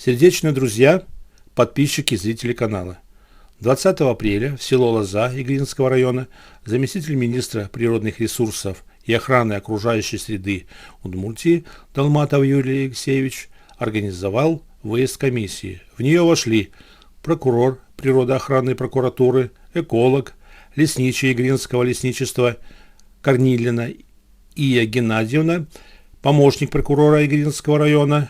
Сердечные друзья, подписчики, зрители канала. 20 апреля в село Лоза Игринского района заместитель министра природных ресурсов и охраны окружающей среды Удмуртии Долматов Юрий Алексеевич организовал выезд комиссии. В нее вошли прокурор природоохранной прокуратуры, эколог, лесничий Игринского лесничества Корнилина Ия Геннадьевна, помощник прокурора Игринского района,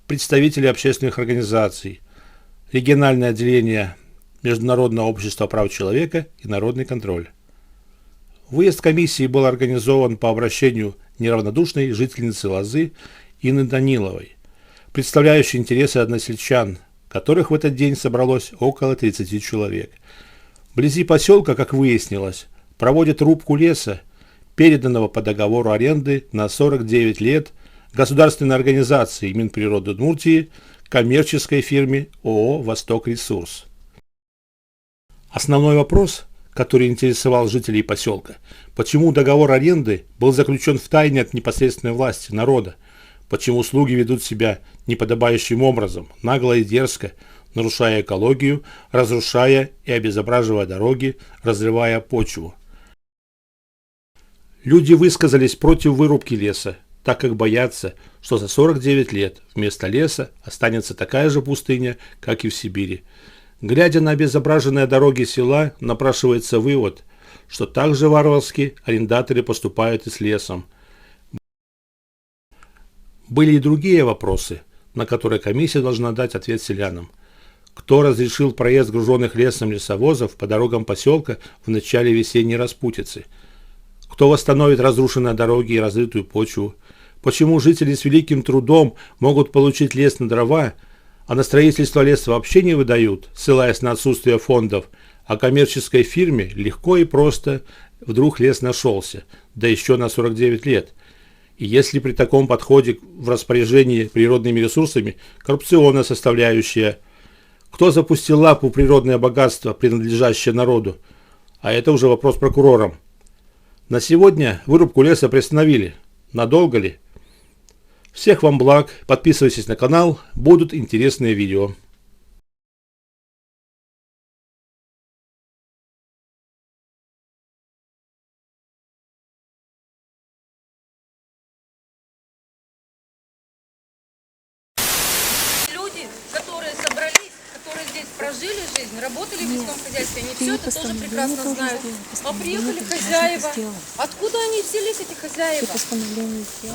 представители общественных организаций, региональное отделение Международного общества прав человека и народный контроль. Выезд комиссии был организован по обращению неравнодушной жительницы Лозы Инны Даниловой, представляющей интересы односельчан, которых в этот день собралось около 30 человек. Вблизи поселка, как выяснилось, проводят рубку леса, переданного по договору аренды на 49 лет государственной организации Минприроды Удмуртии коммерческой фирме ООО «Восток Ресурс». Основной вопрос, который интересовал жителей поселка, почему договор аренды был заключен в тайне от непосредственной власти народа, почему слуги ведут себя неподобающим образом, нагло и дерзко, нарушая экологию, разрушая и обезображивая дороги, разрывая почву. Люди высказались против вырубки леса, так как боятся, что за 49 лет вместо леса останется такая же пустыня, как и в Сибири. Глядя на обезображенные дороги села, напрашивается вывод, что так же варварски арендаторы поступают и с лесом. Были и другие вопросы, на которые комиссия должна дать ответ селянам. Кто разрешил проезд груженных лесом лесовозов по дорогам поселка в начале весенней распутицы? Кто восстановит разрушенные дороги и разрытую почву? Почему жители с великим трудом могут получить лес на дрова, а на строительство леса вообще не выдают, ссылаясь на отсутствие фондов, а коммерческой фирме легко и просто вдруг лес нашелся, да еще на 49 лет? И если при таком подходе в распоряжении природными ресурсами коррупционная составляющая, кто запустил лапу в природное богатство, принадлежащее народу? А это уже вопрос прокурорам. На сегодня вырубку леса приостановили. Надолго ли? Всех вам благ, подписывайтесь на канал, будут интересные видео. Люди, которые собрались, которые здесь прожили жизнь, работали в лесном хозяйстве, они все это тоже прекрасно знают. А приехали хозяева. Откуда они взялись, эти хозяева?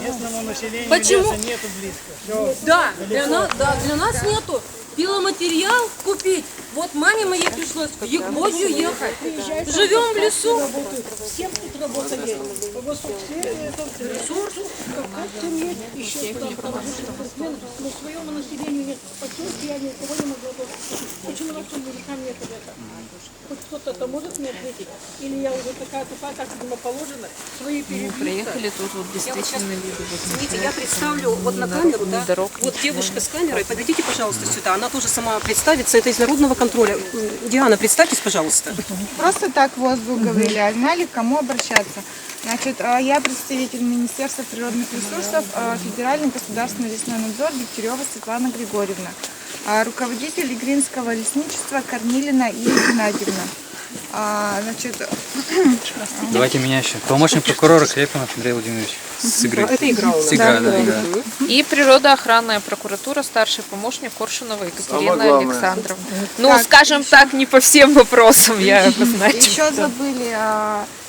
Местному населению Почему? леса нету близко. Все. Да, для нас нету. Пиломатериал купить. Вот маме моей пришлось в Якутию ехать. Живем в лесу. Всем тут работа есть. По ресурсу, еще там но своему населению нет. Поселки я ни у кого не могу ответить. Почему вашим мужикам нет этого? Хоть кто-то может мне ответить? Или я уже такая тупая, как видимо положено, свои перебивки. Приехали тут вот действительно люди. Извините, я представлю вот на камеру, да, вот девушка с камерой, подойдите, пожалуйста, сюда, она тоже сама представится, это из народного контроля. Диана, представьтесь, пожалуйста. Просто так воздух говорили, а знали, к кому обращаться. Значит, я представитель Министерства природных ресурсов, Федеральный государственный лесной надзор, Дегтярева Светлана Григорьевна, руководитель Игринского лесничества Корнилина Ия Геннадьевна. Значит, Давайте меня еще. Помощник прокурора Клепинов Андрей Владимирович. С игры. Это игра у нас. С игры, да, игра. И природоохранная прокуратура, старший помощник Коршунова Екатерина Александровна. Ну, скажем так, не по всем вопросам я обозначу. еще забыли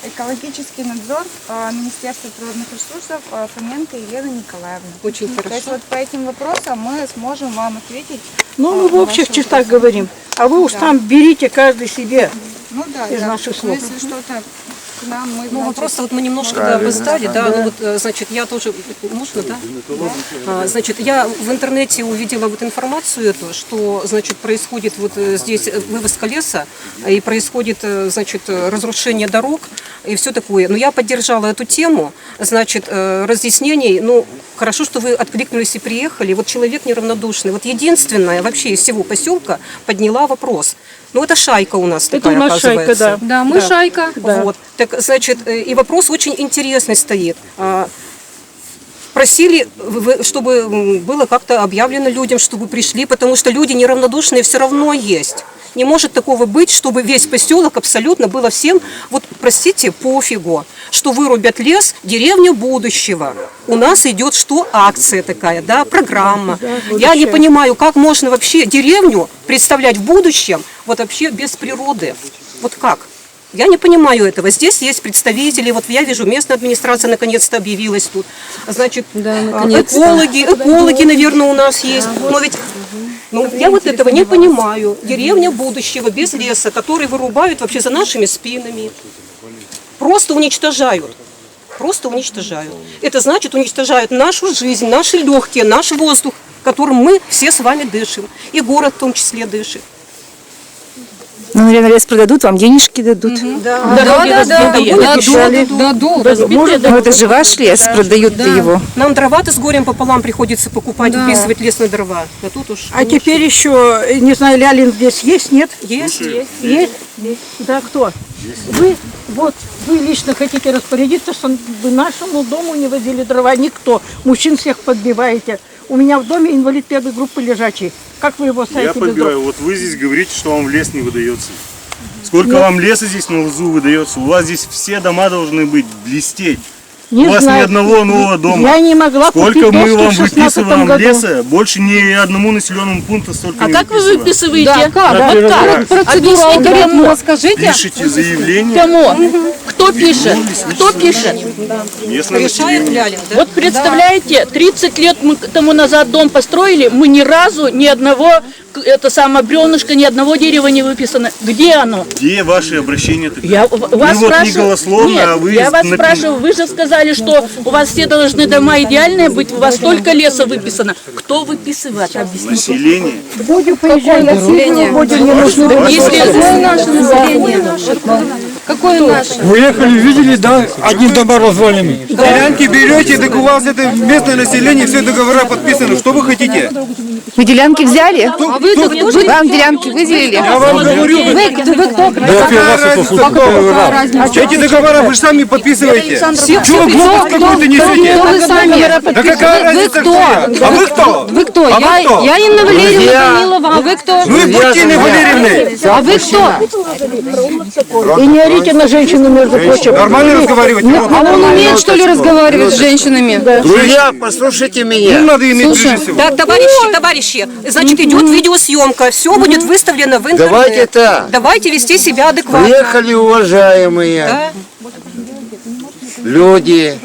экологический надзор Министерства природных ресурсов Фоменко Елена Николаевна. Очень То есть хорошо. вот по этим вопросам мы сможем вам ответить. Ну, мы в общих чертах говорим. А вы уж там берите каждый себе. Ну да, из наших слов. Если что-то к нам, мы, Ну, значит, просто вот мы немножко опоздали, да, ну вот, значит, я тоже, можно, да? Значит, я в интернете увидела вот информацию эту, что, значит, происходит вот здесь вывозка леса, и происходит, значит, разрушение дорог, и все такое. Но я поддержала эту тему, значит, разъяснений, ну, хорошо, что вы откликнулись и приехали, вот человек неравнодушный, вот единственная вообще из всего поселка подняла вопрос. Ну, это шайка у нас такая, у нас шайка, оказывается. да. Да, мы шайка. Да. Вот. Так, значит, и вопрос очень интересный стоит. просили, чтобы было как-то объявлено людям, чтобы пришли, потому что люди неравнодушные все равно есть. Не может такого быть, чтобы весь поселок абсолютно было всем, вот простите, пофигу, что вырубят лес, деревня будущего. У нас идет что? Акция такая, да, программа. Я не понимаю, как можно вообще деревню представлять в будущем, вот вообще без природы. Вот как? Я не понимаю этого. Здесь есть представители, вот я вижу, местная администрация наконец-то объявилась тут. Значит, экологи, наверное, у нас есть. Но ведь я вот этого не понимаю. Деревня будущего без леса, который вырубают вообще за нашими спинами. Просто уничтожают. Просто уничтожают. Это значит, уничтожают нашу жизнь, наши легкие, наш воздух, которым мы все с вами дышим. И город в том числе дышит. Ну, наверное, лес продадут, вам денежки дадут. Да. Ну, это же ваш лес, продают его. Нам дрова-то с горем пополам приходится покупать, вписывать лес на дрова. А тут уж... А теперь еще, не знаю, Лялин здесь есть, нет? Есть. Есть? Да, кто? Вы лично хотите распорядиться, чтобы нашему дому не возили дрова никто. Мужчин всех подбиваете. У меня в доме инвалид первой группы лежачий. Как вы его ставите? Я подбиваю. Вот вы здесь говорите, что вам лес не выдается. Сколько вам леса здесь на лозу выдается? У вас здесь все дома должны быть, блестеть. Не у вас знаю. ни одного нового дома. Я не могла Сколько купить мы доску вам в 16 выписываем году. леса, больше ни одному населенному пункту столько не Как вы выписываем. выписываете? Да, как? Вот так. Процедура алгоритма расскажите. Пишите заявление. Кому? Кто пишет? Кто пишет? Местное Решает население. Лялин, да? Вот представляете, 30 лет мы тому назад дом построили, мы ни разу ни одного, это самое бревнышко, ни одного дерева не выписано. Где оно? Где ваши обращения? Я вас вот не спрашиваю. голословно, Нет, а вы я вас напи- спрашиваю, вы же сказали, что у вас все должны дома идеальные быть, у вас столько леса выписано. Кто выписывает? Объясните. Население. Будем поезжай население. Будем не нужно. Если наше население, какое наше? Вы ехали, видели, да, одни дома развалены. Делянки берете, так у вас это местное население, все договора подписаны. Что вы хотите? Вы делянки взяли? А вы так тоже? Вам делянки выделили? Я вам говорю, Вы кто? эти договора вы же сами подписываете. Чего вы глупость какую-то несете? Вы сами. Да какая разница, кто я? А вы кто? Вы кто? А вы кто? Я Инна Валерьевна Данилова. А вы кто? Ну и будьте Инной Валерьевной. А вы кто? И не орите на женщину, между прочим. Нормально разговаривать. А он умеет, что ли, разговаривать с женщинами? Друзья, послушайте меня. Ну, надо иметь прежде всего. Так, товарищи, значит, идет видеосъемка, все будет выставлено в интернет. Давайте так. Давайте вести себя адекватно. Приехали уважаемые Да? люди.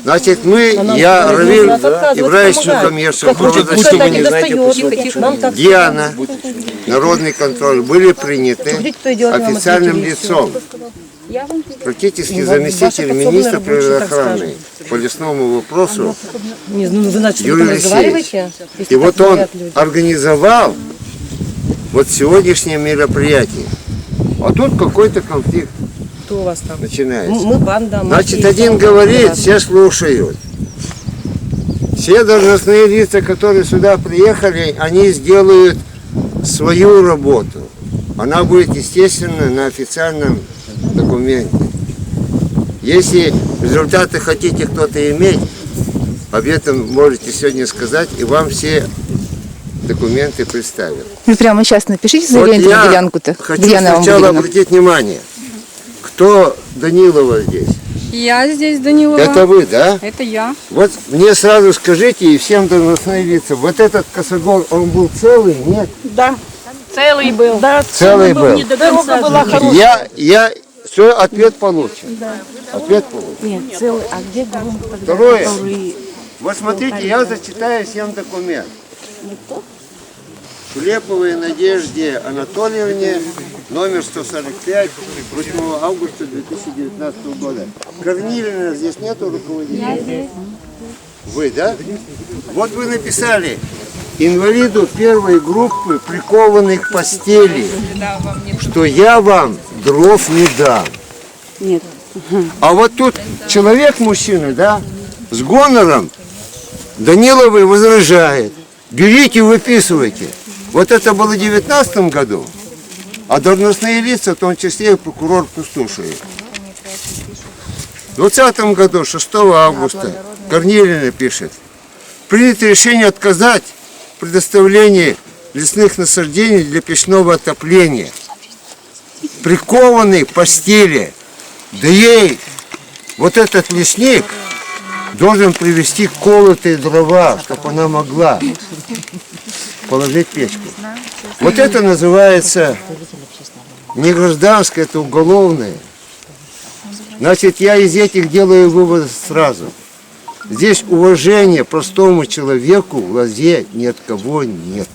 Значит, я Равиль Ибраевич Сухомерцев, что вы не знаете, почему. Диана, народный контроль, были приняты официальным лицом. Практически заместитель министра природоохраны по лесному вопросу Юрий Алексеевич. И вот он организовал вот сегодняшнее мероприятие. А тут какой-то конфликт начинается. Мы банда. Значит, один говорит, все слушают. Все должностные лица, которые сюда приехали, они сделают свою работу. Она будет, естественно, на официальном документе. Если результаты хотите кто-то иметь, об этом можете сегодня сказать, и вам все документы представят. Вы прямо сейчас напишите заявление на делянку-то. Хочу Где она вам сначала выделена? обратить внимание, кто Данилова здесь? Я здесь, Данилова. Это вы, да? Это я. Вот мне сразу скажите, и всем должностные лица, вот этот косогор, он был целый, нет? Да. Целый был. Да, Целый был. Не до конца. дорога была хорошая. Я все, ответ получен. Ответ получен. Нет, целый. А где грунт? Второе. Вот смотрите, я зачитаю всем документ. Шлеповой Надежде Анатольевне, номер 145, 8 августа 2019 года. Корнилина здесь нету руководителя? Вы, да? Вот вы написали: инвалиду первой группы, прикованный к постели, что я вам дров не дам. Нет. А вот тут человек, мужчина, да, с гонором, Даниловой возражает: берите, выписывайте. Вот это было в 2019 году, а должностные лица, в том числе и прокурор Пустушев. В 2020 году, 6 августа, Корнилина пишет. Принято решение отказать в предоставлении лесных насаждений для печного отопления. Прикованный к постели. Да ей вот этот лесник должен привезти колотые дрова, чтобы она могла положить печку. Вот это называется не гражданское, это уголовное. Значит, я из этих делаю вывод сразу. Здесь уважения простому человеку в Лозе ни от кого нет.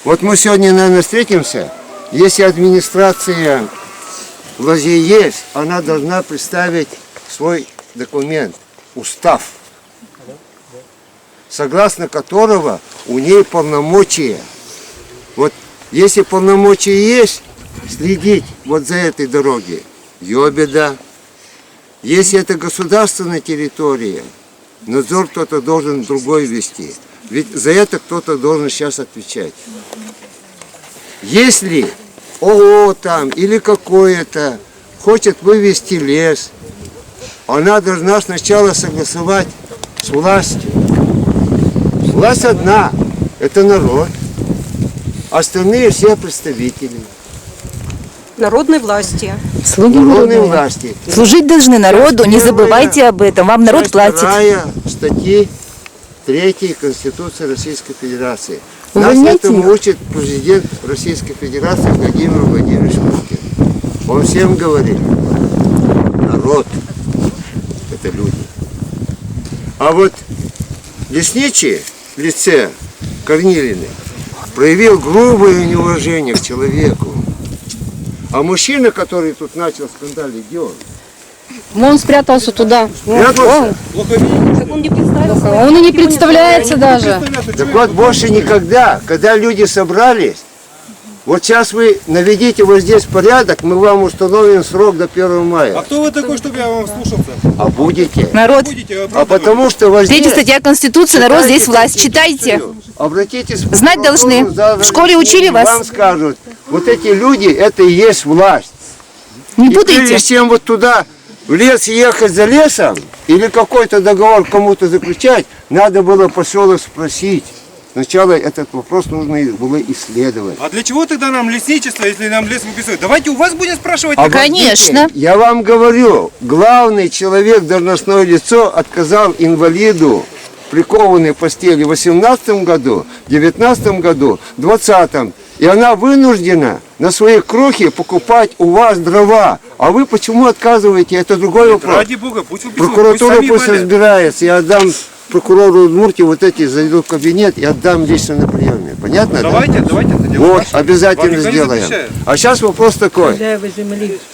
Вот мы сегодня, наверное, встретимся. Если администрация в Лозе есть, она должна представить свой документ, устав, согласно которого у ней полномочия. Вот если полномочия есть, следить вот за этой дорогой, ее беда. Если это государственная территория, надзор кто-то должен другой вести. Ведь за это кто-то должен сейчас отвечать. Если ООО там или какое-то хочет вывести лес, она должна сначала согласовать с властью. Власть одна, это народ. Остальные все представители. Народной власти. Слуги Народной народные. власти. Служить должны народу, не забывайте об этом, вам народ платит. Вторая статьи 3 Конституции Российской Федерации. Нас Увольняйте этому их. учит президент Российской Федерации Владимир Владимирович Путин. Он всем говорит, народ – это люди. А вот лесничий в лице Корнилины проявил грубое неуважение к человеку. А мужчина, который тут начал скандалить, где он? Он спрятался туда. Спрятался? Он и не представляется даже. Так вот, больше никогда, когда люди собрались, вот сейчас вы наведите вот здесь порядок, мы вам установим срок до 1 мая. А кто вы такой, чтобы я вам слушался? А будете. Народ. А потому что вот 3 здесь... статья Конституции, народ здесь власть. Читайте. Обратитесь в Знать должны. В школе учили вас. Вам скажут, вот эти люди, это и есть власть. Не И путайте. прежде чем вот туда в лес ехать за лесом, или какой-то договор кому-то заключать, надо было поселок спросить. Сначала этот вопрос нужно было исследовать. А для чего тогда нам лесничество, если нам лес выписывают? Давайте у вас будем спрашивать. Конечно. Я вам говорю, главный человек, должностное лицо, отказал инвалиду, прикованной в постели в 18 году, в 19 году, в 20. И она вынуждена на свои крохи покупать у вас дрова. А вы почему отказываете? Это другой вопрос. Ради Бога, пусть выписывают. Прокуратура пусть разбирается. Я отдам прокурору Удмуртии вот эти, зайду в кабинет и отдам лично на приеме. Понятно? Давайте, да? давайте это делаем. Вот, обязательно Вам никто не сделаем. запрещает. А сейчас вопрос такой.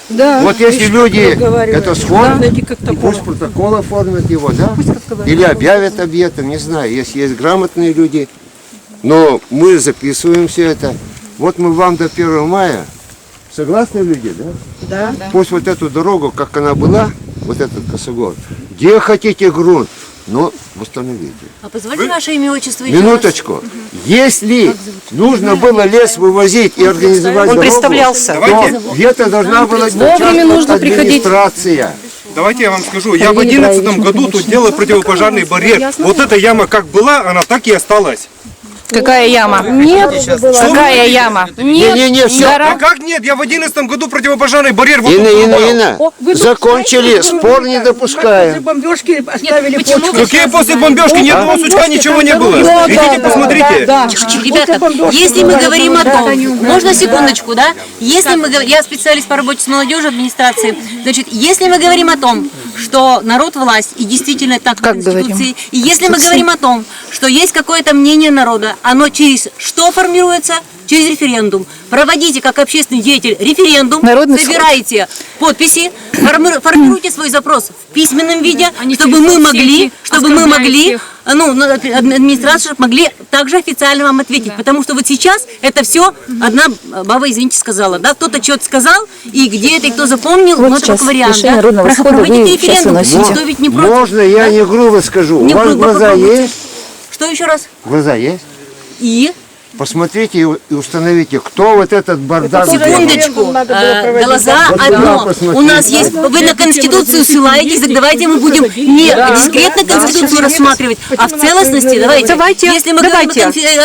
Да. Вот если люди это сходят, Найди как и пусть протокол оформят его, да? разговаривают. Или объявят объектом, не знаю, если есть грамотные люди. Но мы записываем все это. Вот мы вам до 1 мая. Согласны люди, да? Да. Пусть вот эту дорогу, как она была, вот этот косогор, где хотите грунт, но восстановите. А позвольте ваше имя, отчество еще раз. Минуточку. Если нужно было лес вывозить и организовать Он дорогу, представлялся. то где-то должна была Вовремя нужно приходить. администрация. Давайте я вам скажу. Я в 2011 году тут делал противопожарный барьер. Вот эта яма как была, она так и осталась. Какая яма? Нет. Какая яма? Не-не-не, все. А как нет? Я в 2011 году противопожарный барьер вот тут Инна, Вы тут закончили, знаете, спор не после допускаем. бомбежки оставили почву. Какие после бомбежки? Ни одного сучка, ничего не было. Идите посмотрите. Ребята, если мы говорим о том, можно секундочку, да? Если мы говорим, я специалист по работе с молодежью администрации, значит, если мы говорим о том, что народ власть, и действительно так в Конституции, и если мы говорим о том, что есть какое-то мнение народа, оно через что формируется? Через референдум. Проводите как общественный деятель референдум, Народный собирайте подписи, формируйте свой запрос в письменном виде, чтобы мы могли, администрация могли также официально вам ответить. Потому что вот сейчас это все одна баба, извините, сказала, да, кто-то что-то сказал, и где это, и кто запомнил, Вот но это сейчас как вариант, решение да. народного расхода Проводите вы сейчас референдум, выносите. никто ведь не против. Можно я не грубо скажу? Не У вас грубо, глаза попробуйте. есть? Что еще раз? Глаза есть? И? посмотрите и установите, кто вот этот бардак делал. Секундочку, глаза одно. У нас есть, вы на Конституцию ссылаетесь, так давайте мы будем не дискретно Конституцию рассматривать, а в целостности давайте. Если мы говорим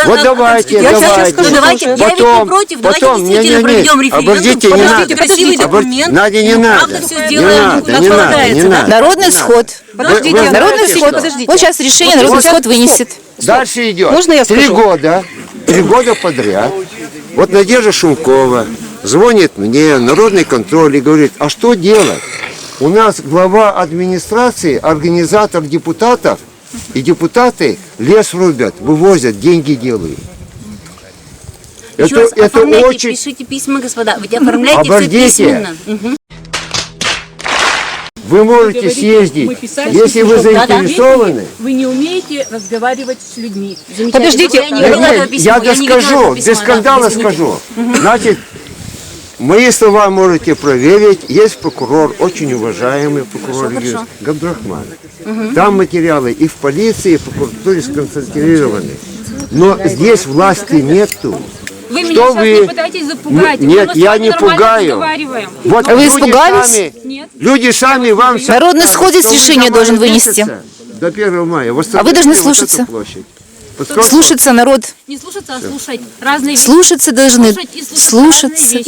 Вот давайте. я ведь не против, давайте действительно проведем референдум. Обождите, не надо. Красивый документ. Надя, не надо. Правда, все сделаем, как полагается. Народный сход. Подождите, Народный сход. Вот сейчас решение народный сход вынесет. Дальше идет. Можно я 3 скажу? года. 3 года подряд. Вот Надежда Шумкова звонит мне, народный контроль, и говорит, а что делать? У нас глава администрации, организатор депутатов, и депутаты лес рубят, вывозят, деньги делают. Еще раз оформляйте, очень... пишите письма, господа. Вы оформляйте Обождите. все письменно. Угу. Вы можете съездить, если вы заинтересованы. Вы не умеете разговаривать с людьми. Подождите, Я доскажу, без скандала скажу. Значит, мои слова можете проверить. Есть прокурор, очень уважаемый прокурор Габдрахман. Там материалы и в полиции, и в прокуратуре сконцентрированы. Но здесь власти нету. Вы меня сейчас не пытаетесь запугать. Нет, я не пугаю. Вот А вы люди испугались? сами, люди сами вам... Народный сход здесь решение должен вынести. До 1 мая. А вы должны слушаться. Слушаться народ. Не слушаться, а слушать. Разные вещи. Слушаться должны. Слушать и слушать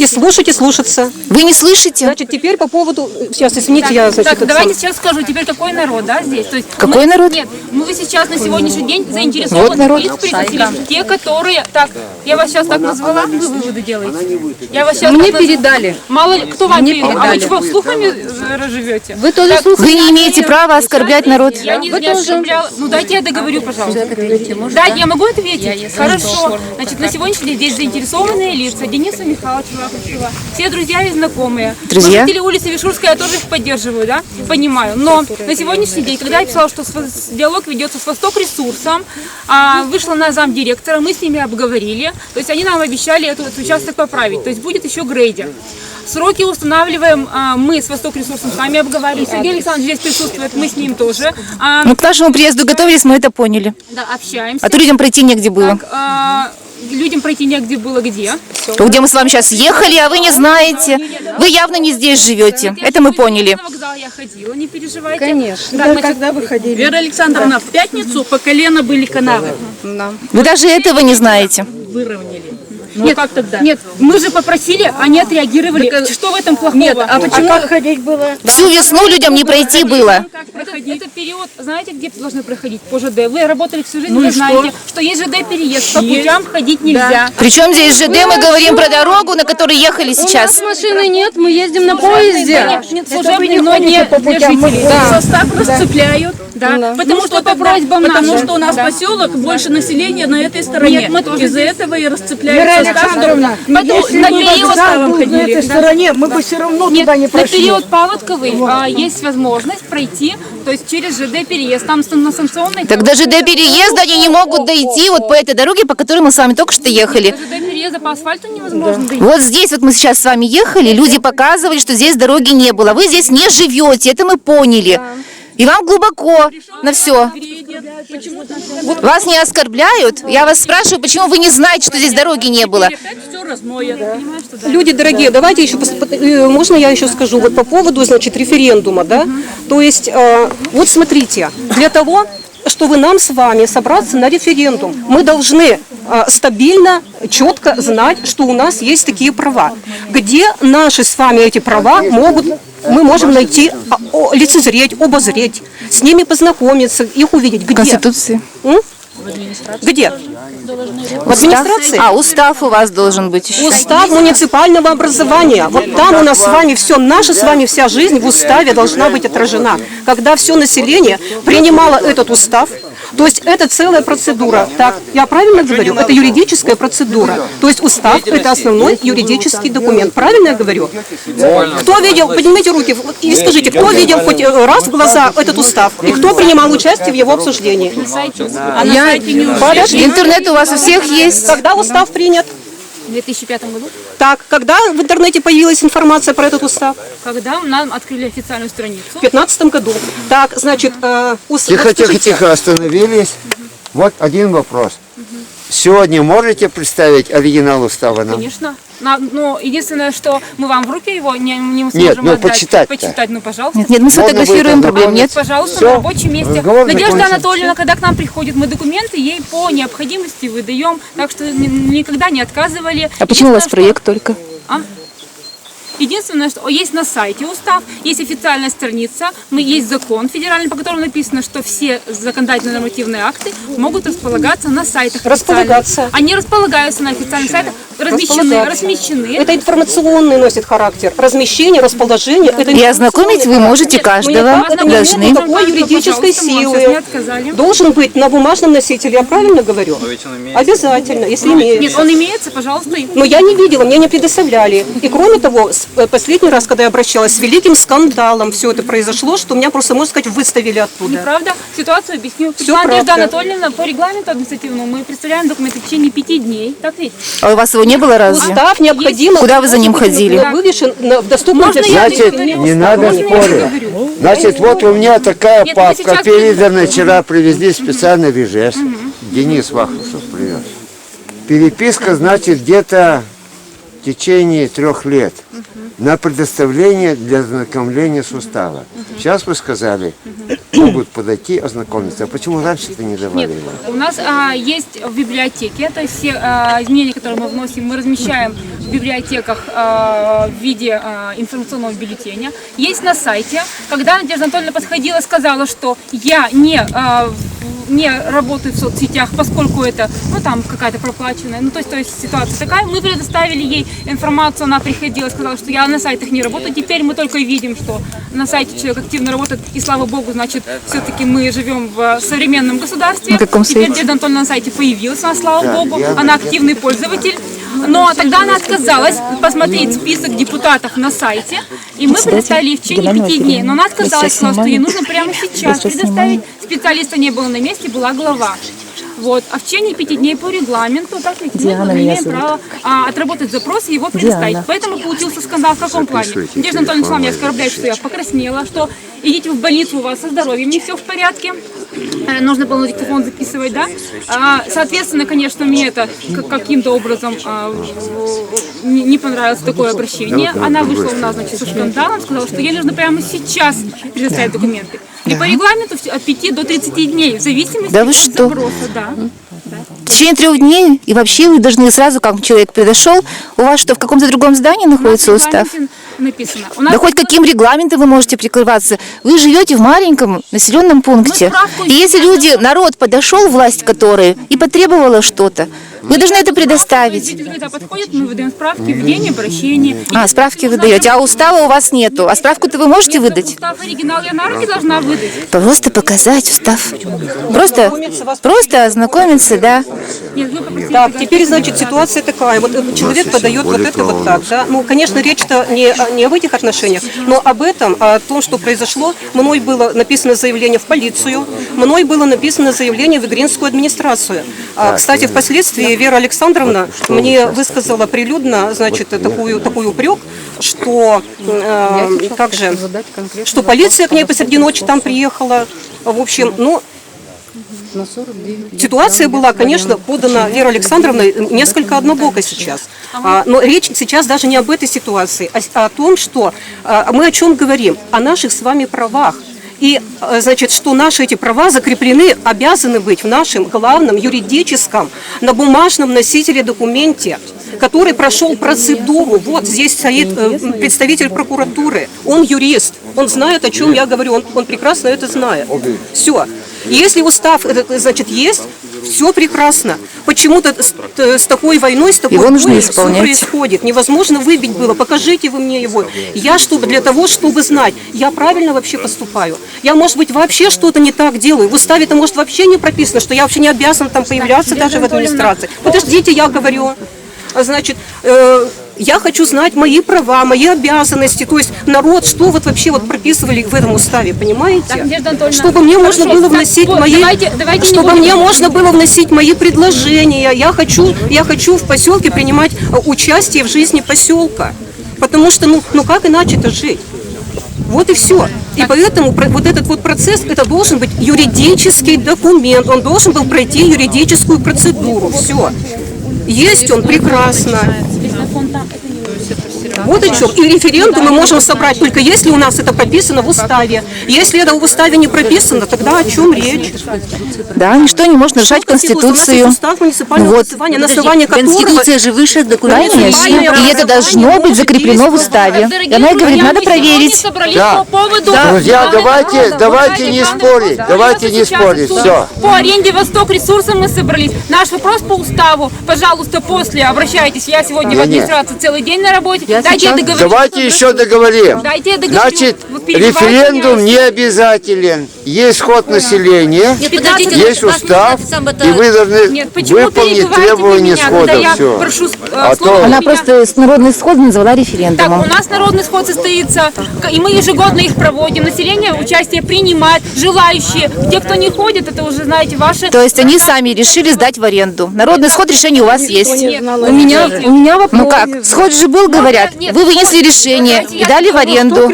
Слушаться. И слушаться. Вы не слышите? Значит, теперь по поводу... Сейчас, извините, я... Значит, Так, давайте сейчас скажу, теперь какой народ, да, здесь? То есть Какой народ? Нет, мы сейчас на сегодняшний день заинтересованы Вот народ. в их представителях. Те, которые... Так, я вас сейчас так назвала, вы выводы делаете. Я вас сейчас Мне так наз- передали. Мало ли, кто вам передал? А вы чего, слухами живете? Вы тоже Вы не имеете права оскорблять народ. Я не оскорбляла. Ну дайте я договорю, пожалуйста. Да, я могу ответить? Хорошо. Значит, на сегодняшний день здесь заинтересованные лица. Дениса Михайловича Вахрушева, все друзья и знакомые. Друзья? Мы жители улицы Вишурская, я тоже их поддерживаю, да? Понимаю. Но на сегодняшний день, когда я писала, что диалог ведется с Восток ресурсом, вышла на замдиректора, мы с ними обговорили. То есть они нам обещали этот участок поправить. То есть будет еще грейдер. Сроки устанавливаем мы с Восток ресурсом сами обговариваем. Сергей Александрович здесь присутствует, мы с ним тоже. Ну, к нашему приезду готовились, мы это поняли. Да, общаемся. А то людям пройти негде было. Людям пройти негде было где? Где мы с вами сейчас ехали, а вы не знаете. Вы явно не здесь живете. Это мы поняли. На вокзал я ходила, не переживайте. Конечно. Да, Да, значит, когда вы ходили? Вера Александровна, в пятницу по колено были канавы. Вы даже этого не знаете. Выровняли. Ну Нет, как тогда? Нет, мы же попросили, они отреагировали. Что в этом плохого? Нет, а почему? Как ходить было? Всю весну людям не пройти было. Это период, знаете, где должны проходить? По ЖД. Вы работали всю жизнь, вы знаете, что есть ЖД-переезд, по путям ходить нельзя. Причем здесь ЖД, мы говорим про дорогу, на которой ехали сейчас. Машины нет, мы ездим на поезде. Нет, служебный, но не для жителей. Состав расцепляют. Да. Потому что по просьбам Потому что у нас поселок, больше населения на этой стороне. Нет, мы тоже Из-за этого и расцепляют Вера состав. Александровна, Если на бы период составом был на ходили. этой стороне, мы бы все равно туда не На прошли. период паводковый есть возможность пройти, то есть через ЖД переезд. Там на санкционной... Так даже до переезда они не могут дойти вот по этой дороге, по которой мы с вами только что ехали. До ЖД переезда по асфальту невозможно дойти. Вот здесь вот мы сейчас с вами ехали, люди показывали, что здесь дороги не было. Вы здесь не живете, это мы поняли. И вам глубоко на все. Вас не оскорбляют? Я вас спрашиваю, почему вы не знаете, что здесь дороги не было? Все размоет. Люди дорогие, давайте еще, можно я еще скажу, вот по поводу, значит, референдума, да? То есть, вот смотрите, для того, чтобы нам с вами собраться на референдум, мы должны стабильно, четко знать, что у нас есть такие права. Где наши с вами эти права мы можем найти, лицезреть, обозреть, с ними познакомиться, их увидеть. Где? Конституции. Где? В администрации? Устав у вас должен быть еще. Устав муниципального образования. Вот там у нас с вами все, наша с вами вся жизнь в уставе должна быть отражена. Когда все население принимало этот устав, то есть это целая процедура. Так, я правильно говорю? Это юридическая процедура. То есть устав – это основной юридический документ. Правильно я говорю? Кто видел, поднимите руки и скажите, кто видел хоть раз в глаза этот устав? И кто принимал участие в его обсуждении? Интернет у вас у всех есть. Когда устав принят? В 2005 году. Так, когда в интернете появилась информация про этот устав? Когда нам открыли официальную страницу. В 2015 году. Так, значит, Тихо, остановились. Вот один вопрос. сегодня можете представить оригинал устава нам? Конечно. Но единственное, что мы вам в руки его не сможем Нет, ну, отдать. почитать-то. Ну, пожалуйста. Нет, мы сфотографируем, проблем нет. Пожалуйста, Всё, на рабочем месте. разговор Надежда закончен. Анатольевна, когда к нам приходит, мы документы ей по необходимости выдаем, так что никогда не отказывали. А почему у вас Единственное, проект только? Единственное, что есть на сайте устав, есть официальная страница, есть закон федеральный, по которому написано, что все законодательные нормативные акты могут располагаться на сайтах. Располагаться. Они располагаются на официальных сайтах, размещены. Это информационный носит характер. Размещение, расположение. Это И ознакомить вы можете каждого, это должны. нет такой юридической силы. Должен быть на бумажном носителе, я правильно говорю? Обязательно, если имеется. Нет, он имеется, пожалуйста. Но я не видела, мне не предоставляли. И кроме того, последний раз, когда я обращалась, с великим скандалом все это произошло, что меня просто, можно сказать, выставили оттуда. Неправда. Ситуацию объясню. Всё Надежда правда. Анатольевна, по регламенту административному мы представляем документы в течение 5 дней. Так ведь? А у вас его не было разве? Устав необходимо. Куда вы за ним ходили? Вывешен в доступном для всех. Значит, не надо спорить. Значит, вот у меня такая Нет, мы папка сейчас переданная, вчера привезли специально в Ижевск. Денис Вахрушев привез. Переписка, значит, где-то в течение 3 лет на предоставление для ознакомления с устава. Сейчас вы сказали, могут подойти, ознакомиться. А почему раньше-то не давали его? У нас есть в библиотеке, то есть все изменения, которые мы вносим, мы размещаем в библиотеках в виде информационного бюллетеня. Есть на сайте. Когда Надежда Анатольевна подходила, сказала, что я не работаю в соцсетях, поскольку это, там какая-то проплаченная, то есть ситуация такая. Мы предоставили ей информацию, она приходила, сказала, что я на сайтах не работаю. Теперь мы только видим, что на сайте человек активно работает, и слава богу, значит, все-таки мы живем в современном государстве. На каком Теперь сайте? Надежда Анатольевна на сайте появилась, слава богу, она активный пользователь. Но тогда она отказалась посмотреть список депутатов на сайте, и мы предоставили ей в течение 5 дней. Но она отказалась, сказала, что ей нужно прямо сейчас предоставить. Специалиста не было на месте, была глава. Вот. А в течение 5 дней по регламенту, так ведь мы имеем право отработать запрос и его предоставить. Поэтому получился скандал в каком плане? Надежда Анатольевна с вами оскорбляет, что я покраснела, что идите в больницу, у вас со здоровьем не все в порядке. Нужно было на диктофон записывать, да? Соответственно, конечно, мне это каким-то образом не понравилось такое обращение. Она вышла у нас, значит, со скандалом, сказала, что ей нужно прямо сейчас предоставить документы. И по регламенту от 5 до 30 дней, в зависимости Да вы от что? запроса, да. В течение 3 дней, и вообще вы должны сразу, как человек подошел, у вас что, в каком-то другом здании находится В устав? регламенте написано. Да хоть каким регламентом вы можете прикрываться? Вы живете в маленьком населенном пункте. справку И если люди, народ подошел, власть которой, и потребовала что-то, вы должны это предоставить. Если когда подходят, мы выдаем справки в день обращения. Справки вы даете, а устава у вас нету. А справку-то вы можете выдать? Устав оригинал я на руки должна выдать. Просто показать устав. Просто ознакомиться, да. Нет, вы попросили Так, показать. теперь, значит, ситуация такая. Вот человек подает вот это вот так, да. Конечно, речь-то не об этих отношениях, но об этом, о том, что произошло. Мной было написано заявление в полицию, мной было написано заявление в Игринскую администрацию. Кстати, впоследствии Вера Александровна мне высказала прилюдно, значит, такой упрек, что, что полиция к ней посреди ночи там приехала. В общем, ситуация была, конечно, подана Верой Александровной несколько однобоко сейчас. Но речь сейчас даже не об этой ситуации, а о том, что мы о чем говорим? О наших с вами правах. И, значит, что наши эти права закреплены, обязаны быть в нашем главном юридическом, на бумажном носителе документе, который прошел процедуру. Вот здесь стоит представитель прокуратуры, он юрист, он знает, о чем я говорю, он прекрасно это знает. Все. Если устав, значит, есть, все прекрасно. Почему-то с такой войной, с такой болью все происходит. Невозможно выбить было. Покажите вы мне его. Я для того, чтобы знать, я правильно вообще поступаю. Я, может быть, вообще что-то не так делаю. В уставе-то, может, вообще не прописано, что я вообще не обязана там появляться даже в администрации. Подождите, я говорю. Значит, я хочу знать мои права, мои обязанности, то есть народ, что вот вообще вот прописывали в этом уставе, понимаете? Чтобы мне можно было вносить можно было вносить мои предложения. Я хочу в поселке принимать участие в жизни поселка, потому что, ну как иначе-то жить? Вот и все. И поэтому вот этот вот процесс, это должен быть юридический документ, он должен был пройти юридическую процедуру. Все. Есть он прекрасно. Вот о чем. И референдум мы можем собрать только если у нас это прописано в уставе. Если это в уставе не прописано, тогда о чем речь? Да, ничто не может нарушать Конституцию. Устав муниципального образования, на основании которого... Конституция же выше документа. Конечно, и это должно быть закреплено в уставе. И она говорит, надо проверить. Да. Друзья, давайте не спорить, давайте не спорить, все. По аренде «Восток ресурсов» мы собрались. Наш вопрос по уставу, пожалуйста, после обращайтесь. Я сегодня в администрации целый день на работе. Дайте я договорю. Давайте еще договорим. Дайте я договорю. Значит, референдум не обязателен. Есть ход населения, есть устав, и вы должны выполнить требования схода. Все. Прошу, Она просто народный сход назвала референдумом. Так, у нас народный сход состоится, и мы ежегодно их проводим. Население участие принимает, желающие. Те, кто не ходит, это уже, знаете, ваши... То есть они сами решили сдать в аренду. Народный сход, решение у вас есть. У меня вопрос. Ну как, сход же был, говорят. Вы вынесли решение и дали в аренду.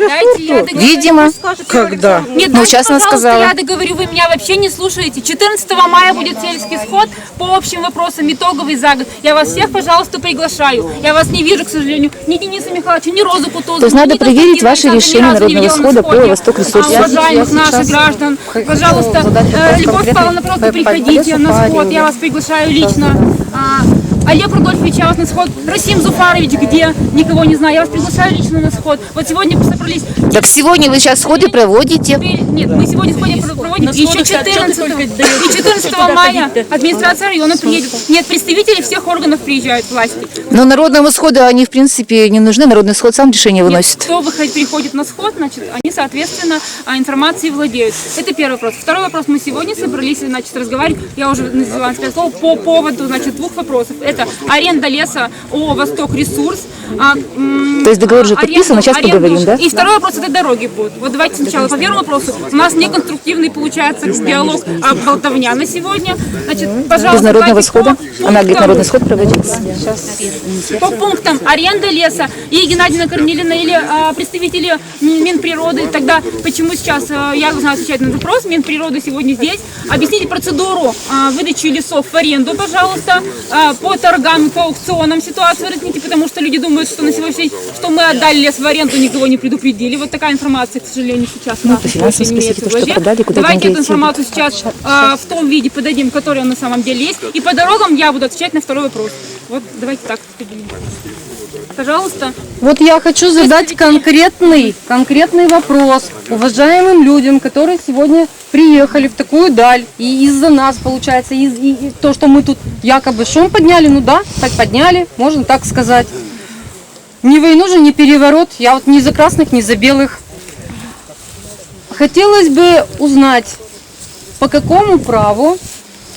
Видимо. Когда? Нет, Ну, сейчас она сказала. Я договорю, вы меня вообще не слушаете. 14 мая будет сельский сход по общим вопросам, итоговый за год. Я вас всех, пожалуйста, приглашаю. Я вас не вижу, к сожалению, ни Дениса Михайловича, ни Розу Кутузову. То есть надо проверить ваши решения народного схода по «Восток ресурсов». Уважаемых наших граждан, пожалуйста, Любовь Павловна, просто приходите на сход. Я вас приглашаю лично. Олег Рудольфович, я вас на сход. Расим Зуфарович, где? Никого не знаю. Я вас приглашаю лично на сход. Вот сегодня собрались... Так сегодня вы сейчас сходы проводите? Нет, мы сегодня сходы проводим. Еще 14 мая администрация района приедет. Нет, представители всех органов приезжают, власти. Но народному сходу они, в принципе, не нужны. Народный сход сам решение выносит. Кто приходит на сход, значит, они, соответственно, информацией владеют. Это первый вопрос. Второй вопрос. Мы сегодня собрались, значит, разговаривать. Я уже называла слово по поводу, значит, двух вопросов. Это аренда леса о «Восток ресурс». То есть договор уже подписан, сейчас поговорим, да? И второй вопрос, это дороги будут. Вот давайте сначала по первому вопросу. У нас неконструктивный получается диалог, болтовня на сегодня. Значит, пожалуйста, без народного схода? Она говорит, народный сход проводится. По пунктам аренда леса и Геннадьевна Корнилина или представители Минприроды, тогда почему сейчас я должна отвечать на вопрос, Минприроды сегодня здесь. Объясните процедуру выдачи лесов в аренду, пожалуйста, по торгам, по аукционам ситуацию разъясните, потому что люди думают, что на сегодняшний день, что мы отдали лес в аренду, никого не предупредили. Вот такая информация, к сожалению, сейчас у нас имеется в главе. Давайте эту информацию сейчас в том виде подадим, который на самом деле есть. И по дорогам я буду отвечать на второй вопрос. Вот давайте так поделим. Пожалуйста. Вот я хочу задать конкретный вопрос уважаемым людям, которые сегодня приехали в такую даль, и из-за нас, получается, и то, что мы тут якобы шум подняли, ну да, так подняли, можно так сказать. Ни войну же, ни переворот, я вот ни за красных, ни за белых. Хотелось бы узнать, по какому праву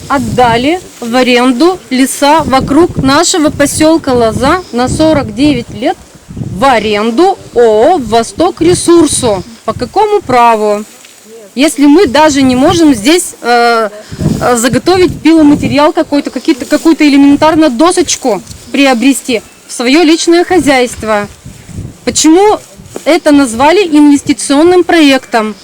отдали в аренду леса вокруг нашего поселка Лоза на 49 лет в аренду ООО «Восток ресурсу». По какому праву? Если мы даже не можем здесь заготовить пиломатериал какой-то, какую-то элементарно досочку приобрести в свое личное хозяйство. Почему это назвали инвестиционным проектом?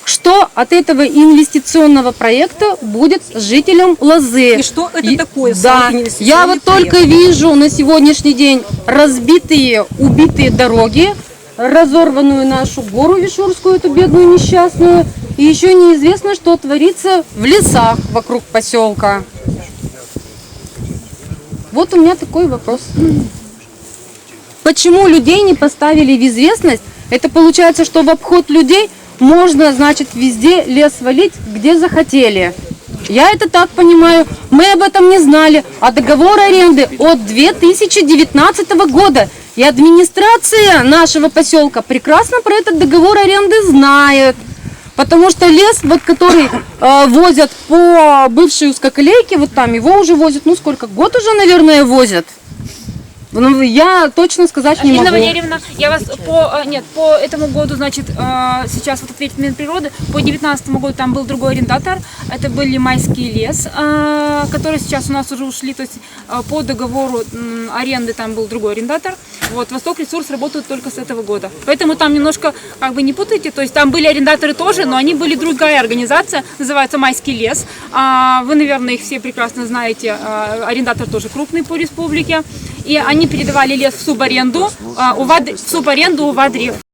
Что от этого инвестиционного проекта будет жителям Лозы? И что это такое? Да, я вот только вижу на сегодняшний день разбитые, убитые дороги, разорванную нашу гору Вишурскую, эту бедную несчастную, и еще неизвестно, что творится в лесах вокруг поселка. Вот у меня такой вопрос. Почему людей не поставили в известность? Это получается, что в обход людей можно, значит, везде лес валить, где захотели. Я это так понимаю. Мы об этом не знали. А договор аренды от 2019 года. И администрация нашего поселка прекрасно про этот договор аренды знает. Потому что лес, вот, который возят по бывшей узкоколейке, вот там его уже возят, ну сколько, год уже, наверное, возят. Ну, я точно сказать не Инна могу. Валерьевна, я вас по этому году, значит, сейчас вот ответит Минприроды, по 2019 году там был другой арендатор, это были Майский лес, который сейчас у нас уже ушли, то есть по договору аренды там был другой арендатор. Вот, Восток Ресурс работает только с этого года. Поэтому там немножко, как бы не путайте, то есть там были арендаторы тоже, но они были другая организация, называется Майский лес. Вы, наверное, их все прекрасно знаете, арендатор тоже крупный по республике. И они передавали лес в субаренду, у Вадрев.